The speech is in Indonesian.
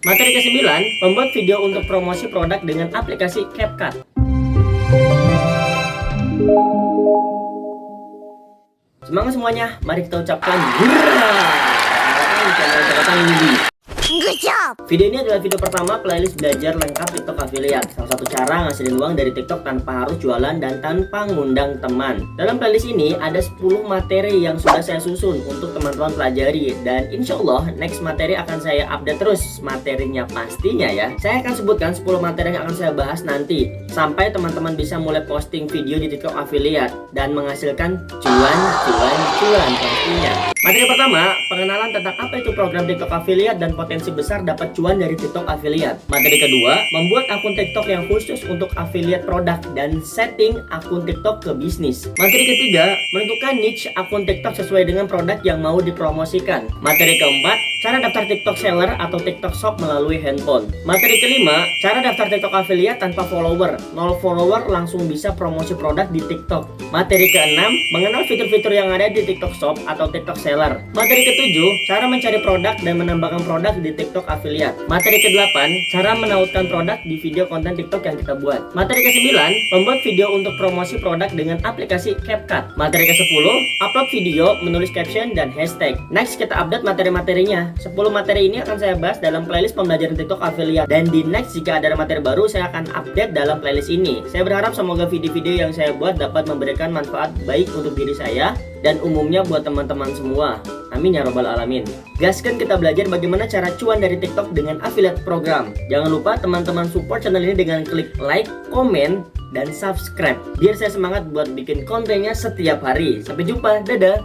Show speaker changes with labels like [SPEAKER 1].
[SPEAKER 1] Materi ke-9, membuat video untuk promosi produk dengan aplikasi CapCut. Semangat semuanya, mari kita ucapkan hurra! Selamat datang di channel Indie.
[SPEAKER 2] Good job!
[SPEAKER 1] Video ini adalah video pertama playlist belajar lengkap TikTok affiliate. Salah satu cara ngasilin uang dari TikTok tanpa harus jualan dan tanpa ngundang teman. Dalam playlist ini ada 10 materi yang sudah saya susun untuk teman-teman pelajari. Dan insya Allah next materi akan saya update terus materinya pastinya ya. Saya akan sebutkan 10 materi yang akan saya bahas nanti sampai teman-teman bisa mulai posting video di TikTok affiliate dan menghasilkan cuan pastinya. Materi pertama, pengenalan tentang apa itu program TikTok affiliate dan potensi besar dapat cuan dari TikTok affiliate. Materi kedua, membuat akun TikTok yang khusus untuk affiliate produk dan setting akun TikTok ke bisnis. Materi ketiga, menentukan niche akun TikTok sesuai dengan produk yang mau dipromosikan. Materi keempat, cara daftar TikTok seller atau TikTok shop melalui handphone. Materi kelima, cara daftar TikTok affiliate tanpa follower. 0 follower langsung bisa promosi produk di TikTok. Materi keenam, mengenal fitur-fitur yang ada di TikTok shop atau TikTok seller. Materi ketujuh, cara mencari produk dan menambahkan produk di TikTok affiliate. Materi ke-8, cara menautkan produk di video konten TikTok yang kita buat. Materi ke-9, membuat video untuk promosi produk dengan aplikasi CapCut. Materi ke-10, upload video, menulis caption dan hashtag. Next kita update materi-materinya. 10 materi ini akan saya bahas dalam playlist pembelajaran TikTok affiliate. Dan di next jika ada materi baru saya akan update dalam playlist ini. Saya berharap semoga video-video yang saya buat dapat memberikan manfaat baik untuk diri saya dan umumnya buat teman-teman semua. Amin ya robbal alamin. Gaskan kita belajar bagaimana cara cuan dari TikTok dengan affiliate program. Jangan lupa teman-teman support channel ini dengan klik like, komen, dan subscribe biar saya semangat buat bikin kontennya setiap hari. Sampai jumpa, dadah.